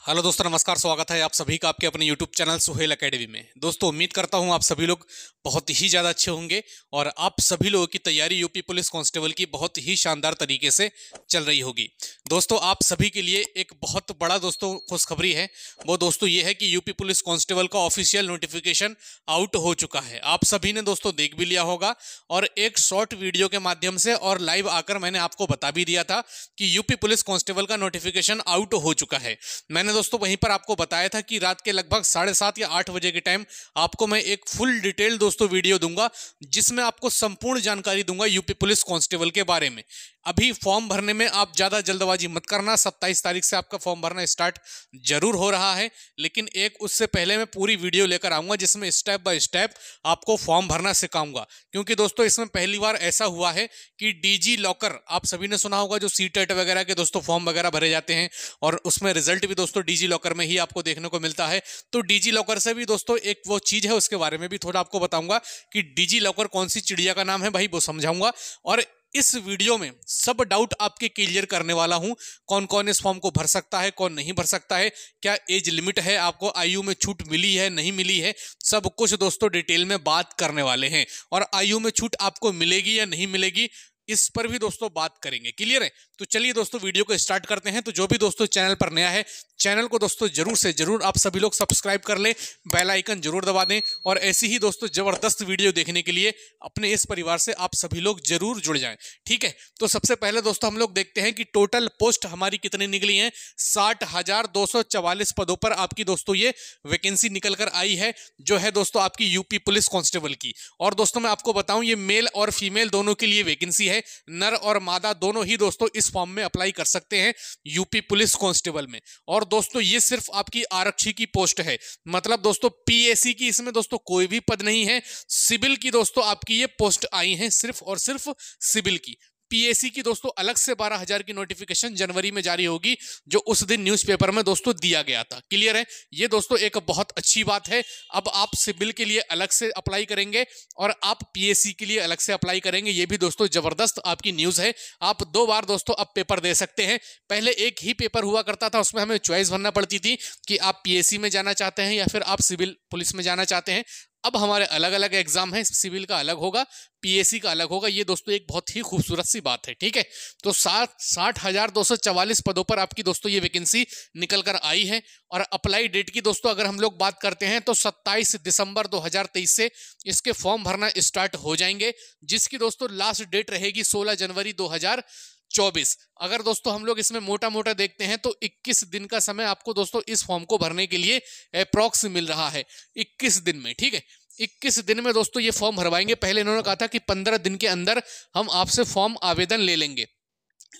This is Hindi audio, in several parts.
हेलो दोस्तों, नमस्कार। स्वागत है आप सभी का आपके अपने यूट्यूब चैनल सुहेल एकेडमी में। दोस्तों, उम्मीद करता हूं आप सभी लोग बहुत ही ज़्यादा अच्छे होंगे और आप सभी लोगों की तैयारी यूपी पुलिस कांस्टेबल की बहुत ही शानदार तरीके से चल रही होगी। दोस्तों, आप सभी के लिए एक बहुत बड़ा दोस्तों खुशखबरी है। वो दोस्तों ये है कि यूपी पुलिस कांस्टेबल का ऑफिशियल नोटिफिकेशन आउट हो चुका है। आप सभी ने दोस्तों देख भी लिया होगा और एक शॉर्ट वीडियो के माध्यम से और लाइव आकर मैंने आपको बता भी दिया था कि यूपी पुलिस कांस्टेबल का नोटिफिकेशन आउट हो चुका है। मैंने दोस्तों वहीं पर आपको बताया था कि रात के लगभग 7:30 या 8 बजे के टाइम आपको मैं एक फुल डिटेल दोस्तों वीडियो दूंगा, जिसमें आपको संपूर्ण जानकारी दूंगा यूपी पुलिस कांस्टेबल के बारे में। अभी फॉर्म भरने में आप ज्यादा जल्दबाजी मत करना। 27 तारीख से आपका फॉर्म भरना स्टार्ट जरूर हो रहा है, लेकिन एक उससे पहले मैं पूरी वीडियो लेकर आऊंगा जिसमें स्टेप बाय स्टेप आपको फॉर्म भरना सिखाऊंगा। क्योंकि दोस्तों इसमें पहली बार ऐसा हुआ है कि डीजी लॉकर, आप सभी ने सुना होगा जो सीटेट वगैरह के दोस्तों फॉर्म वगैरह भरे जाते हैं और उसमें रिजल्ट भी दोस्तों डीजी लॉकर में ही आपको देखने को मिलता है। तो डीजी लॉकर से भी दोस्तों एक वो चीज है, उसके बारे में भी थोड़ा आपको बताऊंगा कि डीजी लॉकर कौन सी चिड़िया का नाम है भाई, वो समझाऊंगा। और इस वीडियो में सब डाउट आपके क्लियर करने वाला हूं। कौन कौन इस फॉर्म को भर सकता है, कौन नहीं भर सकता है, क्या एज लिमिट है, आपको आयु में छूट मिली है नहीं मिली है, सब कुछ दोस्तों डिटेल में बात करने वाले हैं। और आयु में छूट आपको मिलेगी या नहीं मिलेगी, इस पर भी दोस्तों बात करेंगे। क्लियर है? तो चलिए दोस्तों वीडियो को स्टार्ट करते हैं। तो जो भी दोस्तों चैनल पर नया है, चैनल को दोस्तों जरूर से जरूर आप सभी लोग सब्सक्राइब कर लें, बेल आइकन जरूर दबा दें और ऐसी ही दोस्तों जबरदस्त वीडियो देखने के लिए अपने इस परिवार से आप सभी लोग जरूर जुड़ जाएं। ठीक है, तो सबसे पहले दोस्तों हम लोग देखते हैं कि टोटल पोस्ट हमारी कितनी निकली हैं। 60,244 पदों पर आपकी दोस्तों ये वैकेंसी निकल कर आई है, जो है दोस्तों आपकी यूपी पुलिस कांस्टेबल की। और दोस्तों मैं आपको बताऊं, ये मेल और फीमेल दोनों के लिए वैकेंसी है। नर और मादा दोनों ही दोस्तों इस फॉर्म में अप्लाई कर सकते हैं यूपी पुलिस कांस्टेबल में। और दोस्तों ये सिर्फ आपकी आरक्षी की पोस्ट है, मतलब दोस्तों पीएसी की इसमें दोस्तों कोई भी पद नहीं है। सिविल की दोस्तों आपकी ये पोस्ट आई है, सिर्फ और सिर्फ सिविल की। पीएसी की दोस्तों अलग से 12,000 की नोटिफिकेशन जनवरी में जारी होगी, जो उस दिन न्यूज़पेपर में दोस्तों दिया गया था। क्लियर है? ये दोस्तों एक बहुत अच्छी बात है। अब आप सिविल के लिए अलग से अप्लाई करेंगे और आप पीएसी के लिए अलग से अप्लाई करेंगे, ये भी दोस्तों जबरदस्त आपकी न्यूज़ है। आप 2 बार दोस्तों अब पेपर दे सकते हैं। पहले एक ही पेपर हुआ करता था, उसमें हमें चॉइस भरना पड़ती थी कि आप पीएसी में जाना चाहते हैं या फिर आप सिविल पुलिस में जाना चाहते हैं। अब हमारे अलग अलग एग्जाम है, सिविल का अलग होगा, पीएसी का अलग होगा। ये दोस्तों एक बहुत ही खूबसूरत सी बात है। ठीक है, तो 60,244 पदों पर आपकी दोस्तों ये वैकेंसी निकल कर आई है। और अप्लाई डेट की दोस्तों अगर हम लोग बात करते हैं तो 27 दिसंबर 2023 से इसके फॉर्म भरना स्टार्ट हो जाएंगे, जिसकी दोस्तों लास्ट डेट रहेगी 16 जनवरी 2024। अगर दोस्तों हम लोग इसमें मोटा मोटा देखते हैं तो 21 दिन का समय आपको दोस्तों इस फॉर्म को भरने के लिए अप्रॉक्स मिल रहा है, 21 दिन में। ठीक है, 21 दिन में दोस्तों ये फॉर्म भरवाएंगे। पहले इन्होंने कहा था कि 15 दिन के अंदर हम आपसे फॉर्म आवेदन ले लेंगे,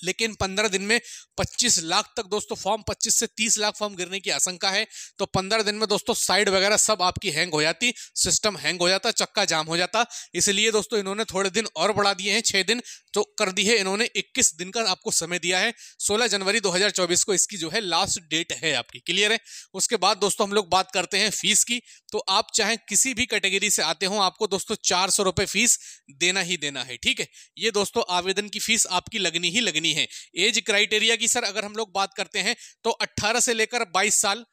लेकिन 15 दिन में 25 लाख तक दोस्तों फॉर्म, 25 से 30 लाख फॉर्म गिरने की आशंका है। तो 15 दिन में दोस्तों साइड वगैरह सब आपकी हैंग हो जाती, सिस्टम हैंग हो जाता, चक्का जाम हो जाता। इसलिए दोस्तों इन्होंने थोड़े दिन और बढ़ा दिए हैं, 6 दिन तो कर दी है इन्होंने। 21 दिन का आपको समय दिया है। 16 जनवरी 2024 को इसकी जो है लास्ट डेट है आपकी। क्लियर है? उसके बाद दोस्तों हम लोग बात करते हैं फीस की। तो आप चाहे किसी भी कैटेगरी से आते हो, आपको दोस्तों 400 रुपए फीस देना ही देना है। ठीक है, ये दोस्तों आवेदन की फीस आपकी लगनी ही लगनी है। एज क्राइटेरिया की सर अगर हम लोग बात करते हैं तो 18 से लेकर 22 साल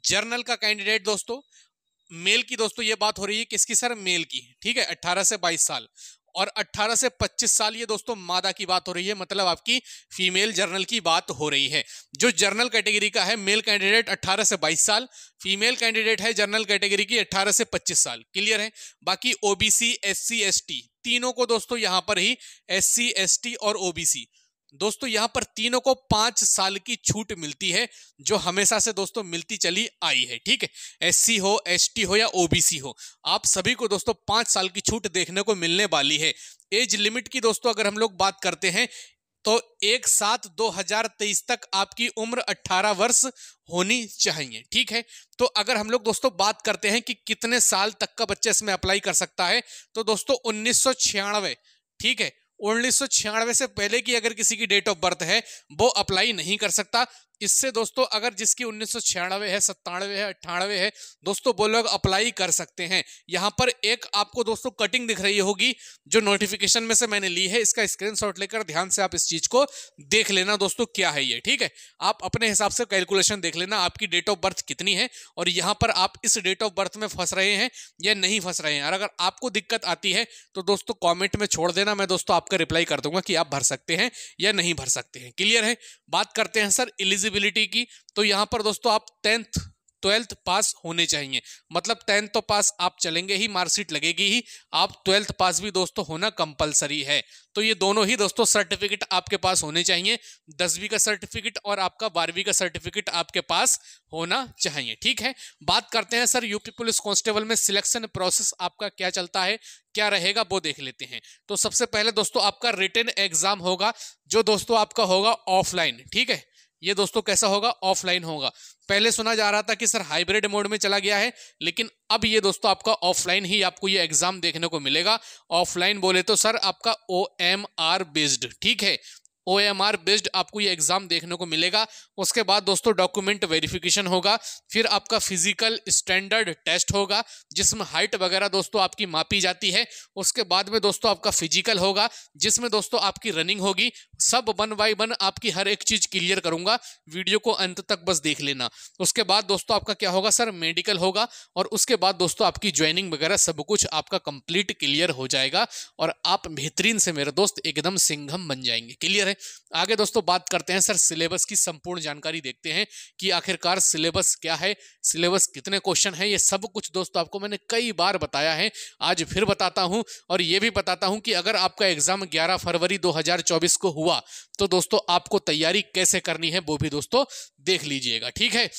जर्नल का कैंडिडेट दोस्तों। मेल की दोस्तों ये बात हो रही है किसकी सर? मेल की। ठीक है, 18 से 22 साल। और 18 से 25 साल ये दोस्तों मादा की बात हो रही है, मतलब आपकी फीमेल जर्नल की बात हो रही है। जो जर्नल कैटेगरी का है मेल कैंडिडेट 18 से 22 साल, फीमेल कैंडिडेट है जर्नल कैटेगरी की 18 से 25 साल। क्लियर है? बाकी ओबीसी, एससी, एसटी तीनों को दोस्तों यहां पर ही, एससी, एसटी और ओबीसी दोस्तों यहां पर तीनों को 5 साल की छूट मिलती है, जो हमेशा से दोस्तों मिलती चली आई है। ठीक है, एससी हो, एसटी हो या ओबीसी हो, आप सभी को दोस्तों 5 साल की छूट देखने को मिलने वाली है। एज लिमिट की दोस्तों अगर हम लोग बात करते हैं तो 1/7/2023 तक आपकी उम्र 18 वर्ष होनी चाहिए। ठीक है, तो अगर हम लोग दोस्तों बात करते हैं कि कितने साल तक का बच्चा इसमें अप्लाई कर सकता है, तो दोस्तों 1996, ठीक है, 1996 से पहले की अगर किसी की डेट ऑफ बर्थ है वो अप्लाई नहीं कर सकता। इससे दोस्तों अगर जिसकी 1996 है, 97 है, 98 है, दोस्तों वो लोग अप्लाई कर सकते हैं। यहाँ पर एक आपको दोस्तों कटिंग दिख रही होगी जो नोटिफिकेशन में से मैंने ली है, इसका स्क्रीनशॉट लेकर ध्यान से आप इस चीज को देख लेना दोस्तों क्या है ये, ठीक है। आप अपने हिसाब से कैलकुलेशन देख लेना आपकी डेट ऑफ बर्थ कितनी है और यहाँ पर आप इस डेट ऑफ बर्थ में फंस रहे हैं या नहीं फंस रहे हैं। और अगर आपको दिक्कत आती है तो दोस्तों कॉमेंट में छोड़ देना, मैं दोस्तों आपका रिप्लाई कर दूंगा कि आप भर सकते हैं या नहीं भर सकते हैं। क्लियर है। बात करते हैं सर एलिजिबिलिटी की। तो यहां पर दोस्तों आप 10th 12th पास होने चाहिए, मतलब 10th तो पास आप चलेंगे ही, मार्कशीट लगेगी ही, आप 12th पास भी दोस्तों होना कंपलसरी है। तो ये दोनों ही दोस्तों सर्टिफिकेट आपके पास होने चाहिए, 10वीं का सर्टिफिकेट और आपका 12वीं का सर्टिफिकेट आपके पास होना चाहिए, ठीक है। बात करते हैं सर यूपी पुलिस कांस्टेबल में सिलेक्शन प्रोसेस आपका क्या चलता है, क्या रहेगा वो देख लेते हैं। तो सबसे पहले दोस्तों आपका रिटन एग्जाम होगा जो दोस्तों आपका होगा ऑफलाइन, ठीक है। ये दोस्तों कैसा होगा, ऑफलाइन होगा। पहले सुना जा रहा था कि सर हाइब्रिड मोड में चला गया है, लेकिन अब ये दोस्तों आपका ऑफलाइन ही आपको ये एग्जाम देखने को मिलेगा। ऑफलाइन बोले तो सर आपका OMR बेस्ड, ठीक है, OMR बेस्ड आपको ये एग्जाम देखने को मिलेगा। उसके बाद दोस्तों डॉक्यूमेंट वेरिफिकेशन होगा, फिर आपका फिजिकल स्टैंडर्ड टेस्ट होगा जिसमें हाइट वगैरह दोस्तों आपकी मापी जाती है। उसके बाद में दोस्तों आपका फिजिकल होगा जिसमें दोस्तों आपकी रनिंग होगी। सब 1 बाय 1 आपकी हर एक चीज क्लियर करूंगा, वीडियो को अंत तक बस देख लेना। उसके बाद दोस्तों आपका क्या होगा सर, मेडिकल होगा और उसके बाद दोस्तों आपकी ज्वाइनिंग वगैरह सब कुछ आपका कंप्लीट क्लियर हो जाएगा और आप बेहतरीन से मेरे दोस्त एकदम सिंघम बन जाएंगे। क्लियर है। आगे दोस्तों बात करते हैं सर सिलेबस की संपूर्ण जानकारी देखते हैं कि आखिरकार सिलेबस क्या है, सिलेबस कितने क्वेश्चन है। ये सब कुछ दोस्तों आपको मैंने कई बार बताया है, आज फिर बताता हूं और ये भी बताता हूं कि अगर आपका एग्जाम 11 फरवरी 2024 को हुआ तो दोस्तों आपको तैयारी कैसे करनी है वो भी दोस्तों देख लीजिएगा, ठीक है।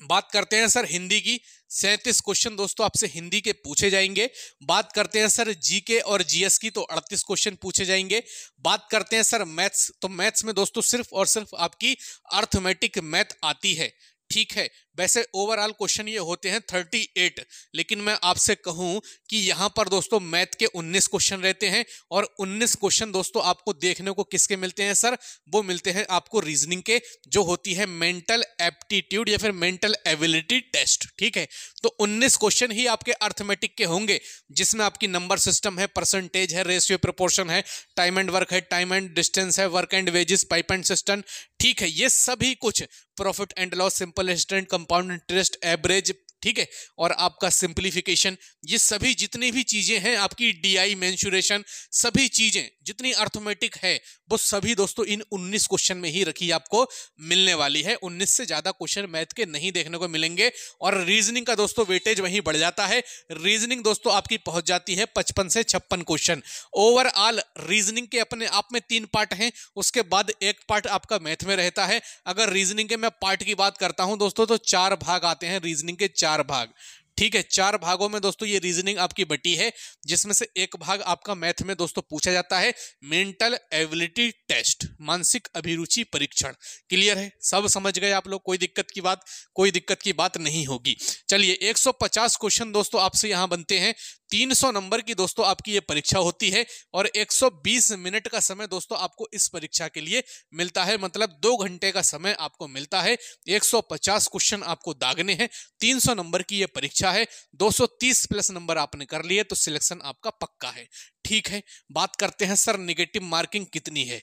बात करते हैं सर हिंदी की, 37 क्वेश्चन दोस्तों आपसे हिंदी के पूछे जाएंगे। बात करते हैं सर जीके और जीएस की, तो 38 क्वेश्चन पूछे जाएंगे। बात करते हैं सर मैथ्स, तो मैथ्स में दोस्तों सिर्फ और सिर्फ आपकी अर्थमेटिक मैथ आती है, ठीक है। वैसे ओवरऑल क्वेश्चन ये होते हैं 38, लेकिन मैं आपसे कहूं कि यहां पर दोस्तों मैथ के 19 क्वेश्चन रहते हैं और 19 क्वेश्चन दोस्तों आपको देखने को किसके मिलते हैं सर, वो मिलते हैं आपको रीजनिंग के, जो होती है मेंटल एप्टीट्यूड या फिर मेंटल एबिलिटी टेस्ट, ठीक है। तो 19 क्वेश्चन ही आपके अर्थमेटिक के होंगे जिसमें आपकी नंबर सिस्टम है, परसेंटेज है, रेशियो प्रोपोर्शन है, टाइम एंड वर्क है, टाइम एंड डिस्टेंस है, work and wages, pipe and system, ठीक है। ये सभी कुछ, profit and loss, simple interest, compound interest, average, ठीक है, और आपका सिंप्लीफिकेशन, ये सभी जितनी भी चीजें हैं आपकी डीआई मेंसुरेशन, सभी चीजें जितनी अर्थमेटिक है वो सभी दोस्तों इन 19 क्वेश्चन में ही रखी आपको मिलने वाली है। 19 से ज्यादा क्वेश्चन मैथ के नहीं देखने को मिलेंगे और रीजनिंग का दोस्तों वेटेज वहीं बढ़ जाता है। रीजनिंग दोस्तों आपकी पहुंच जाती है 55 से 56 क्वेश्चन। ओवरऑल रीजनिंग के अपने आप में 3 पार्ट हैं, उसके बाद एक पार्ट आपका मैथ में रहता है। अगर रीजनिंग के मैं पार्ट की बात करता हूं दोस्तों तो 4 भाग आते हैं रीजनिंग के, 4 भाग, ठीक है। 4 भागों में दोस्तों ये रीजनिंग आपकी बटी है, जिसमें से एक भाग आपका मैथ में दोस्तों पूछा जाता है मेंटल एबिलिटी टेस्ट, मानसिक अभिरुचि परीक्षण। क्लियर है, सब समझ गए आप लोग, कोई दिक्कत की बात नहीं होगी। चलिए 150 क्वेश्चन दोस्तों आपसे यहां बनते हैं, 300 नंबर की दोस्तों आपकी ये परीक्षा होती है और 120 मिनट का समय दोस्तों आपको इस परीक्षा के लिए मिलता है, मतलब 2 घंटे का समय आपको मिलता है। 150 क्वेश्चन आपको दागने हैं, 300 नंबर की ये परीक्षा है, 230 प्लस नंबर आपने कर लिए तो सिलेक्शन आपका पक्का है, ठीक है। बात करते हैं सर नेगेटिव मार्किंग कितनी है,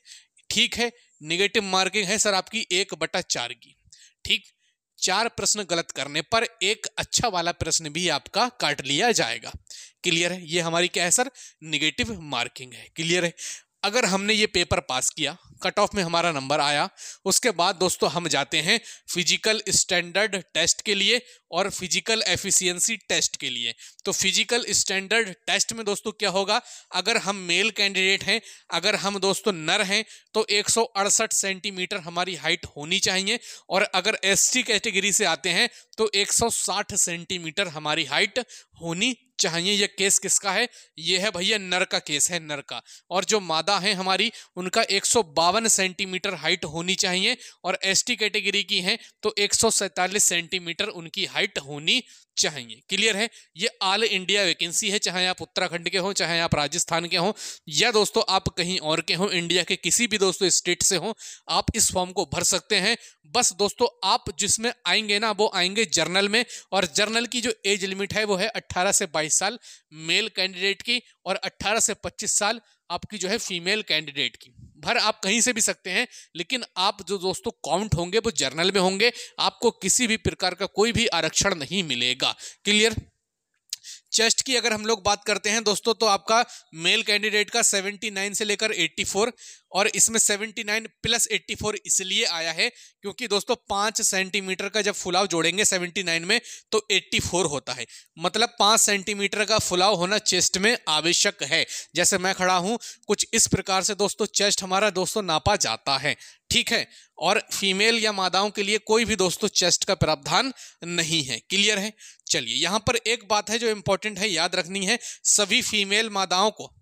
ठीक है। नेगेटिव मार्किंग है सर आपकी 1/4 की, ठीक। 4 प्रश्न गलत करने पर एक अच्छा वाला प्रश्न भी आपका काट लिया जाएगा। क्लियर है, ये हमारी क्या है सर, नेगेटिव मार्किंग है। क्लियर है। अगर हमने ये पेपर पास किया, कट ऑफ में हमारा नंबर आया, उसके बाद दोस्तों हम जाते हैं फिजिकल स्टैंडर्ड टेस्ट के लिए और फिजिकल एफिशिएंसी टेस्ट के लिए। तो फिजिकल स्टैंडर्ड टेस्ट में दोस्तों क्या होगा, अगर हम मेल कैंडिडेट हैं, अगर हम दोस्तों नर हैं तो 168 सेंटीमीटर हमारी हाइट होनी चाहिए और अगर एसटी कैटेगरी से आते हैं तो 160 सेंटीमीटर हमारी हाइट होनी चाहिए। यह केस किसका है, यह है भैया नर का केस है, नर का। और जो मादा है हमारी उनका 152 सेंटीमीटर हाइट होनी चाहिए और एसटी कैटेगरी की हैं तो 147 सेंटीमीटर उनकी हाइट होनी चाहिए। क्लियर है? ये ऑल इंडिया वैकेंसी है, चाहे आप उत्तराखंड के हो, चाहे आप राजस्थान के हो, या दोस्तों आप कहीं और के हो, इंडिया के किसी भी दोस्तों स्टेट से हो, आप इस फॉर्म को भर सकते हैं। बस दोस्तों आप जिसमें आएंगे ना, वो आएंगे जर्नल में, और जर्नल की जो एज लिमिट है वो है 18 से 22 साल मेल कैंडिडेट की, और 18 से 25 साल आपकी जो है फीमेल कैंडिडेट की। भर आप कहीं से भी सकते हैं, लेकिन आप जो दोस्तों काउंट होंगे वो जर्नल में होंगे, आपको किसी भी प्रकार का कोई भी आरक्षण नहीं मिलेगा। क्लियर? चेस्ट की अगर हम लोग बात करते हैं दोस्तों, तो आपका मेल कैंडिडेट का 79 से लेकर 84, और इसमें 79 प्लस 84 इसलिए आया है क्योंकि दोस्तों 5 सेंटीमीटर का जब फुलाव जोड़ेंगे 79 में तो 84 होता है। मतलब 5 सेंटीमीटर का फुलाव होना चेस्ट में आवश्यक है। जैसे मैं खड़ा हूं, कुछ इस प्रकार से दोस्तों चेस्ट हमारा दोस्तों नापा जाता है। ठीक है? और फीमेल या मादाओं के लिए कोई भी दोस्तों चेस्ट का प्रावधान नहीं है। क्लियर है? चलिए, यहां पर एक बात है जो इंपॉर्टेंट है, याद रखनी है, सभी फीमेल मादाओं को,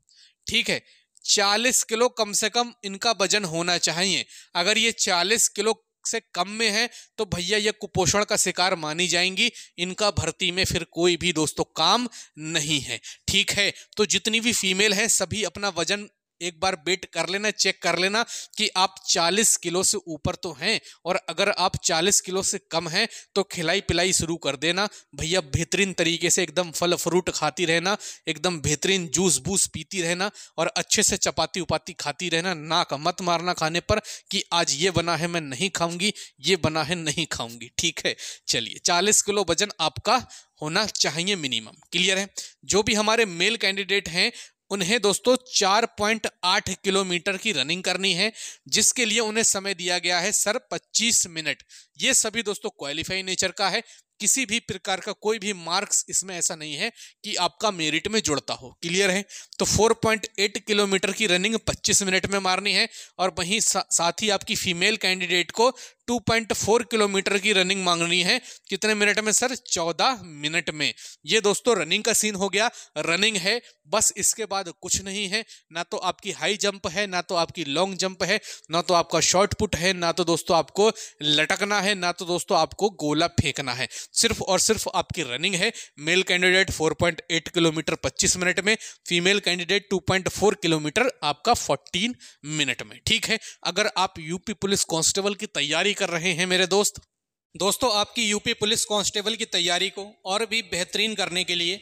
ठीक है, 40 किलो कम से कम इनका वजन होना चाहिए। अगर ये 40 किलो से कम में है तो भैया ये कुपोषण का शिकार मानी जाएंगी, इनका भर्ती में फिर कोई भी दोस्तों काम नहीं है। ठीक है? तो जितनी भी फीमेल हैं सभी अपना वजन एक बार वेट कर लेना, चेक कर लेना कि आप 40 किलो से ऊपर तो हैं, और अगर आप 40 किलो से कम हैं तो खिलाई पिलाई शुरू कर देना भैया। बेहतरीन तरीके से एकदम फल फ्रूट खाती रहना, एकदम बेहतरीन जूस बूस पीती रहना, और अच्छे से चपाती उपाती खाती रहना। नाक मत मारना खाने पर कि आज ये बना है मैं नहीं खाऊंगी, ये बना है नहीं खाऊंगी। ठीक है? चलिए, 40 किलो वजन आपका होना चाहिए मिनिमम। क्लियर है? जो भी हमारे मेल कैंडिडेट हैं उन्हें दोस्तों 4.8 किलोमीटर की रनिंग करनी है, जिसके लिए उन्हें समय दिया गया है सर 25 मिनट। ये सभी दोस्तों क्वालिफाई नेचर का है, किसी भी प्रकार का कोई भी मार्क्स इसमें ऐसा नहीं है कि आपका मेरिट में जुड़ता हो। क्लियर है? तो 4.8 किलोमीटर की रनिंग 25 मिनट में मारनी है, और वहीं साथ ही आपकी फीमेल कैंडिडेट को 2.4 किलोमीटर की रनिंग मांगनी है। कितने मिनट में सर? 14 मिनट में। ये दोस्तों रनिंग का सीन हो गया। रनिंग है बस, इसके बाद कुछ नहीं है। ना तो आपकी हाई जंप है, ना तो आपकी लॉन्ग जंप है, ना तो आपका शॉर्ट पुट है, ना तो दोस्तों आपको लटकना है, ना तो दोस्तों आपको गोला फेंकना है। सिर्फ और सिर्फ आपकी रनिंग है। मेल कैंडिडेट 4.8 किलोमीटर 25 मिनट में, फीमेल कैंडिडेट 2.4 किलोमीटर आपका 14 मिनट में। ठीक है? अगर आप यूपी पुलिस कांस्टेबल की तैयारी कर रहे हैं मेरे दोस्तों आपकी यूपी पुलिस कांस्टेबल की तैयारी को और भी बेहतरीन करने के लिए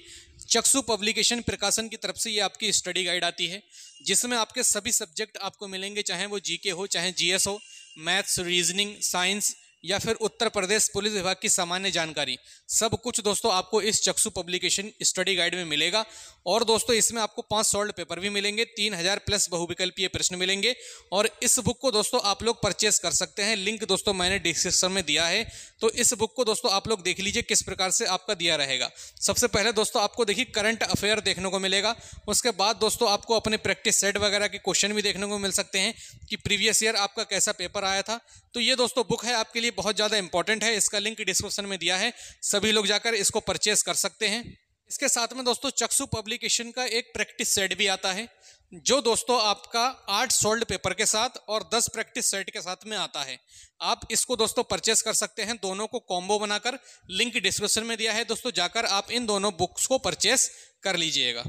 चक्षु पब्लिकेशन प्रकाशन की तरफ से ये आपकी स्टडी गाइड आती है, जिसमें आपके सभी सब्जेक्ट आपको मिलेंगे, चाहे वो जीके हो, चाहे जीएस हो, मैथ्स, रीजनिंग, साइंस, या फिर उत्तर प्रदेश पुलिस विभाग की सामान्य जानकारी। सब कुछ दोस्तों आपको इस चक्षु पब्लिकेशन स्टडी गाइड में मिलेगा। और दोस्तों इसमें आपको 5 सॉल्व पेपर भी मिलेंगे, 3000 प्लस बहुविकल्पीय प्रश्न मिलेंगे। और इस बुक को दोस्तों आप लोग परचेस कर सकते हैं, लिंक दोस्तों मैंने डिस्क्रिप्शन में दिया है। तो इस बुक को दोस्तों आप लोग देख लीजिए किस प्रकार से आपका दिया रहेगा। सबसे पहले दोस्तों आपको देखिए करंट अफेयर देखने को मिलेगा। उसके बाद दोस्तों आपको अपने प्रैक्टिस सेट वगैरह के क्वेश्चन भी देखने को मिल सकते हैं कि प्रीवियस ईयर आपका कैसा पेपर आया था। तो ये दोस्तों बुक है आपके लिए बहुत ज़्यादा इंपॉर्टेंट है। इसका लिंक डिस्क्रिप्शन में दिया है, सभी लोग जाकर इसको परचेस कर सकते हैं। इसके साथ में दोस्तों चक्षु पब्लिकेशन का एक प्रैक्टिस सेट भी आता है, जो दोस्तों आपका 8 सोल्ड पेपर के साथ और 10 प्रैक्टिस सेट के साथ में आता है। आप इसको दोस्तों परचेस कर सकते हैं, दोनों को कॉम्बो बनाकर। लिंक डिस्क्रिप्शन में दिया है दोस्तों, जाकर आप इन दोनों बुक्स को परचेस कर लीजिएगा।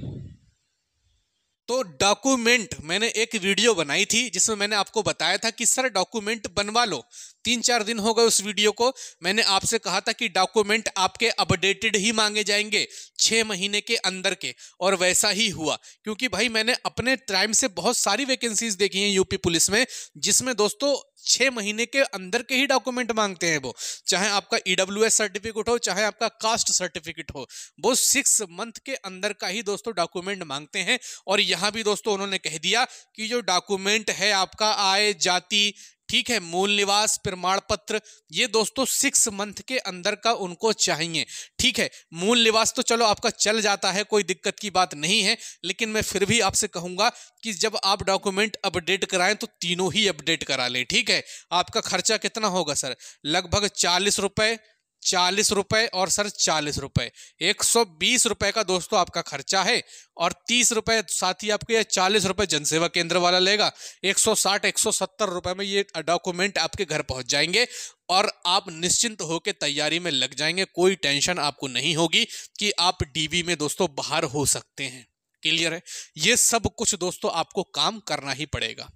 तो डॉक्यूमेंट मैंने एक वीडियो बनाई थी जिसमें मैंने आपको बताया था कि सर डॉक्यूमेंट बनवा लो। 3-4 दिन हो गए उस वीडियो को। मैंने आपसे कहा था कि डॉक्यूमेंट आपके अपडेटेड ही मांगे जाएंगे 6 महीने के अंदर के, और वैसा ही हुआ। क्योंकि भाई मैंने अपने टाइम से बहुत सारी वैकेंसीज देखी हैं यूपी पुलिस में, जिसमें दोस्तों 6 महीने के अंदर के ही डॉक्यूमेंट मांगते हैं वो। चाहे आपका EWS सर्टिफिकेट हो, चाहे आपका कास्ट सर्टिफिकेट हो, वो 6 मंथ के अंदर का ही दोस्तों डॉक्यूमेंट मांगते हैं। और यहाँ भी दोस्तों उन्होंने कह दिया कि जो डॉक्यूमेंट है आपका आय, जाति, ठीक है, मूल निवास प्रमाण पत्र, ये दोस्तों 6 मंथ के अंदर का उनको चाहिए। ठीक है, मूल निवास तो चलो आपका चल जाता है, कोई दिक्कत की बात नहीं है, लेकिन मैं फिर भी आपसे कहूंगा कि जब आप डॉक्यूमेंट अपडेट कराएं तो तीनों ही अपडेट करा लें। ठीक है? आपका खर्चा कितना होगा सर? लगभग 40 रुपए 40 रुपए और सर 40 रुपए, 120 रुपए का दोस्तों आपका खर्चा है। और 30 रुपए साथ ही आपके 40 रुपए जनसेवा केंद्र वाला लेगा। 160 170 रुपए में ये डॉक्यूमेंट आपके घर पहुंच जाएंगे और आप निश्चिंत होकर तैयारी में लग जाएंगे। कोई टेंशन आपको नहीं होगी कि आप डीवी में दोस्तों बाहर हो सकते हैं। क्लियर है? ये सब कुछ दोस्तों आपको काम करना ही पड़ेगा।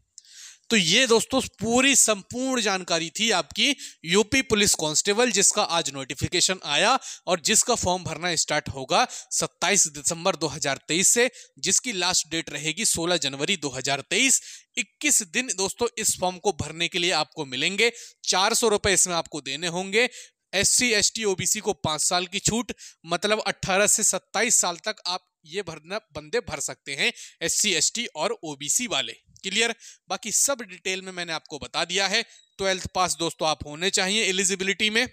तो ये दोस्तों पूरी संपूर्ण जानकारी थी आपकी यूपी पुलिस कांस्टेबल, जिसका आज नोटिफिकेशन आया और जिसका फॉर्म भरना स्टार्ट होगा 27 दिसंबर 2023 से, जिसकी लास्ट डेट रहेगी 16 जनवरी 2023। 21 दिन दोस्तों इस फॉर्म को भरने के लिए आपको मिलेंगे। 400 रुपए इसमें आपको देने होंगे। SC ST OBC को 5 साल की छूट, मतलब 18 से 27 साल तक आप ये बंदे भर सकते हैं, SC ST और OBC वाले। क्लियर? बाकी सब डिटेल में मैंने आपको बता दिया है। 12th पास दोस्तों आप होने चाहिए एलिजिबिलिटी में।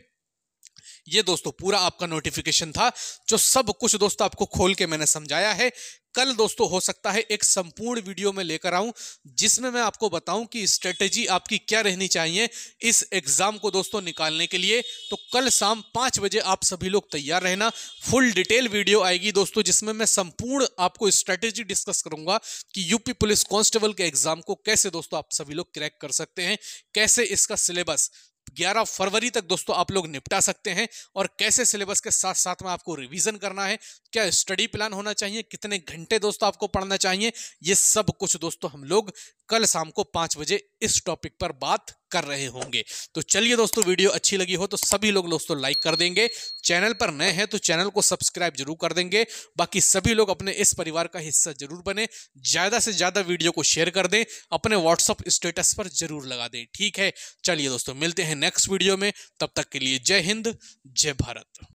ये दोस्तों पूरा आपका नोटिफिकेशन था, जो सब कुछ दोस्तों आपको खोल के मैंने समझाया है। कल दोस्तों हो सकता है एक संपूर्ण वीडियो में लेकर आऊं, जिसमें मैं आपको बताऊं कि स्ट्रेटेजी आपकी क्या रहनी चाहिए इस एग्जाम को दोस्तों निकालने के लिए। तो कल शाम 5 बजे आप सभी लोग तैयार रहना। फुल डिटेल वीडियो आएगी दोस्तों, जिसमें मैं संपूर्ण आपको स्ट्रेटेजी डिस्कस करूंगा कि यूपी पुलिस कांस्टेबल के एग्जाम को कैसे दोस्तों आप सभी लोग क्रैक कर सकते हैं, कैसे इसका सिलेबस 11 फरवरी तक दोस्तों आप लोग निपटा सकते हैं, और कैसे सिलेबस के साथ साथ में आपको रिवीजन करना है, क्या स्टडी प्लान होना चाहिए, कितने घंटे दोस्तों आपको पढ़ना चाहिए। ये सब कुछ दोस्तों हम लोग कल शाम को 5 बजे इस टॉपिक पर बात कर रहे होंगे। तो चलिए दोस्तों, वीडियो अच्छी लगी हो तो सभी लोग दोस्तों लाइक कर देंगे, चैनल पर नए हैं तो चैनल को सब्सक्राइब जरूर कर देंगे। बाकी सभी लोग अपने इस परिवार का हिस्सा जरूर बने, ज्यादा से ज्यादा वीडियो को शेयर कर दें, अपने व्हाट्सएप स्टेटस पर जरूर लगा दें। ठीक है, चलिए दोस्तों मिलते हैं नेक्स्ट वीडियो में, तब तक के लिए जय हिंद, जय भारत।